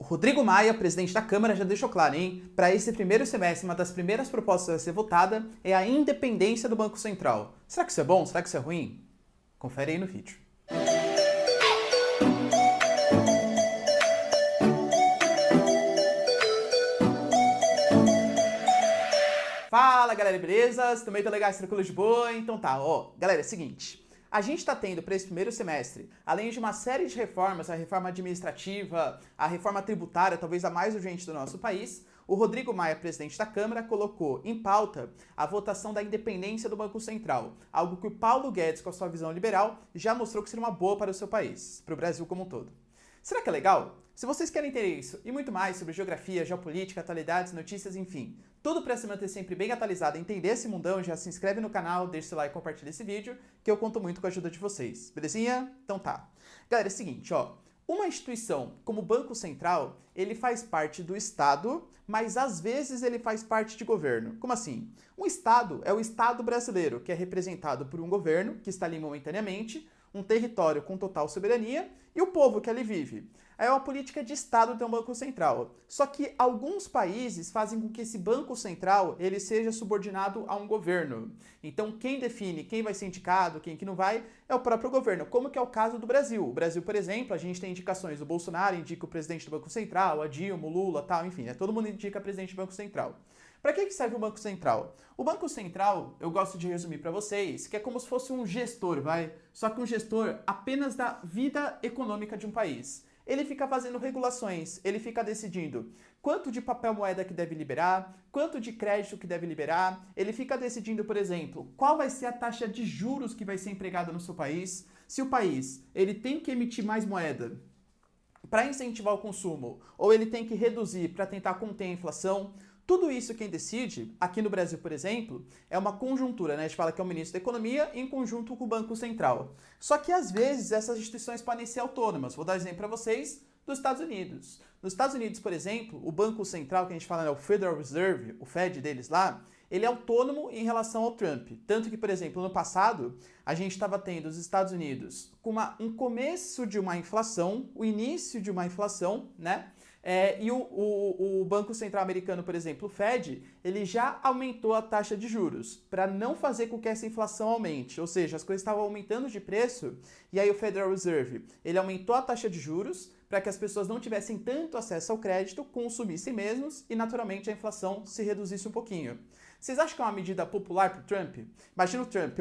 Rodrigo Maia, presidente da Câmara, já deixou claro, hein? Para esse primeiro semestre, uma das primeiras propostas a ser votada é a independência do Banco Central. Será que isso é bom? Será que isso é ruim? Confere aí no vídeo. Fala, galera, beleza? Também tô legal, tranquilo de boa? Então tá, galera, é o seguinte. A gente está tendo para esse primeiro semestre, além de uma série de reformas, a reforma administrativa, a reforma tributária, talvez a mais urgente do nosso país, o Rodrigo Maia, presidente da Câmara, colocou em pauta a votação da independência do Banco Central, algo que o Paulo Guedes, com a sua visão liberal, já mostrou que seria uma boa para o seu país, para o Brasil como um todo. Será que é legal? Se vocês querem ter isso e muito mais sobre geografia, geopolítica, atualidades, notícias, enfim, tudo para se manter sempre bem atualizado e entender esse mundão, já se inscreve no canal, deixa seu like e compartilha esse vídeo, que eu conto muito com a ajuda de vocês. Belezinha? Então tá. Galera, é o seguinte, uma instituição como o Banco Central, ele faz parte do Estado, mas às vezes ele faz parte de governo. Como assim? Um Estado é o Estado brasileiro, que é representado por um governo, que está ali momentaneamente, um território com total soberania, e o povo que ali vive. É uma política de Estado ter um Banco Central. Só que alguns países fazem com que esse Banco Central ele seja subordinado a um governo. Então quem define quem vai ser indicado, quem que não vai, é o próprio governo, como que é o caso do Brasil. O Brasil, por exemplo, a gente tem indicações, o Bolsonaro indica o presidente do Banco Central, a Dilma, o Lula, tal, enfim, todo mundo indica presidente do Banco Central. Para que serve o Banco Central? O Banco Central, eu gosto de resumir para vocês, que é como se fosse um gestor, Só que um gestor apenas da vida econômica de um país. Ele fica fazendo regulações, ele fica decidindo quanto de papel moeda que deve liberar, quanto de crédito que deve liberar, ele fica decidindo, por exemplo, qual vai ser a taxa de juros que vai ser empregada no seu país, se o país ele tem que emitir mais moeda para incentivar o consumo, ou ele tem que reduzir para tentar conter a inflação. Tudo isso quem decide, aqui no Brasil, por exemplo, é uma conjuntura, A gente fala que é o ministro da Economia em conjunto com o Banco Central. Só que, às vezes, essas instituições podem ser autônomas. Vou dar um exemplo para vocês dos Estados Unidos. Nos Estados Unidos, por exemplo, o Banco Central, que a gente fala, o Federal Reserve, o Fed deles lá, ele é autônomo em relação ao Trump. Tanto que, por exemplo, no passado, a gente estava tendo os Estados Unidos com um começo de uma inflação, o início de uma inflação, e o Banco Central americano, por exemplo, o Fed, ele já aumentou a taxa de juros para não fazer com que essa inflação aumente. Ou seja, as coisas estavam aumentando de preço e aí o Federal Reserve, ele aumentou a taxa de juros para que as pessoas não tivessem tanto acesso ao crédito, consumissem mesmos e, naturalmente, a inflação se reduzisse um pouquinho. Vocês acham que é uma medida popular para o Trump? Imagina o Trump,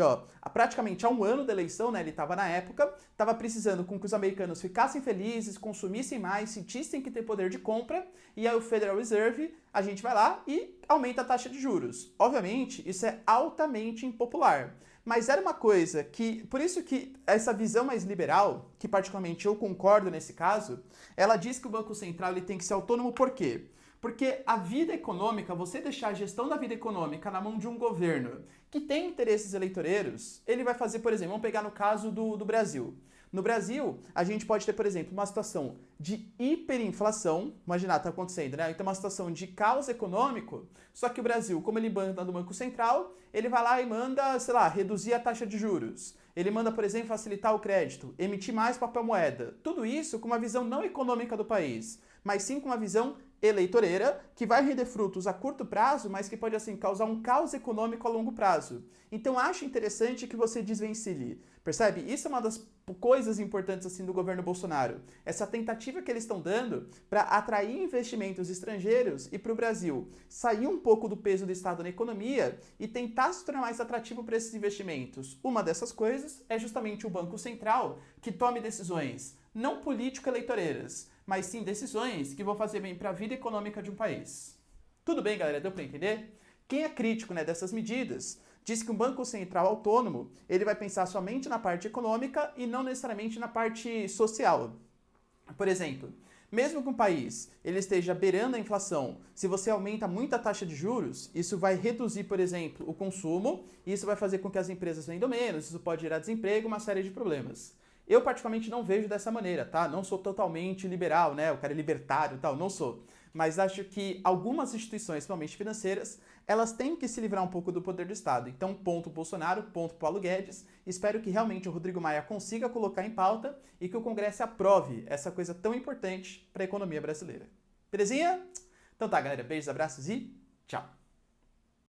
praticamente há um ano da eleição, ele estava na época, estava precisando com que os americanos ficassem felizes, consumissem mais, sentissem que tem poder de compra, e aí o Federal Reserve, a gente vai lá e aumenta a taxa de juros. Obviamente, isso é altamente impopular. Mas era uma coisa que, por isso que essa visão mais liberal, que particularmente eu concordo nesse caso, ela diz que o Banco Central ele tem que ser autônomo por quê? Porque a vida econômica, você deixar a gestão da vida econômica na mão de um governo que tem interesses eleitoreiros, ele vai fazer, por exemplo, vamos pegar no caso do Brasil. No Brasil, a gente pode ter, por exemplo, uma situação de hiperinflação, imagina, está acontecendo, Então, uma situação de caos econômico, só que o Brasil, como ele manda do Banco Central, ele vai lá e manda, reduzir a taxa de juros. Ele manda, por exemplo, facilitar o crédito, emitir mais papel moeda. Tudo isso com uma visão não econômica do país, mas sim com uma visão eleitoreira, que vai render frutos a curto prazo, mas que pode, causar um caos econômico a longo prazo. Então, acho interessante que você desvencilhe. Percebe? Isso é uma das coisas importantes, do governo Bolsonaro. Essa tentativa que eles estão dando para atrair investimentos estrangeiros e para o Brasil sair um pouco do peso do Estado na economia e tentar se tornar mais atrativo para esses investimentos. Uma dessas coisas é justamente o Banco Central, que tome decisões não político-eleitoreiras, mas sim decisões que vão fazer bem para a vida econômica de um país. Tudo bem, galera? Deu para entender? Quem é crítico dessas medidas diz que um Banco Central autônomo ele vai pensar somente na parte econômica e não necessariamente na parte social. Por exemplo, mesmo que um país ele esteja beirando a inflação, se você aumenta muito a taxa de juros, isso vai reduzir, por exemplo, o consumo, e isso vai fazer com que as empresas vendam menos, isso pode gerar desemprego, uma série de problemas. Eu, particularmente, não vejo dessa maneira, Não sou totalmente liberal, o cara é libertário e tal, não sou. mas acho que algumas instituições, principalmente financeiras, elas têm que se livrar um pouco do poder do Estado. Então, ponto Bolsonaro, ponto Paulo Guedes. Espero que realmente o Rodrigo Maia consiga colocar em pauta e que o Congresso aprove essa coisa tão importante para a economia brasileira. Belezinha? Então tá, galera. Beijos, abraços e tchau!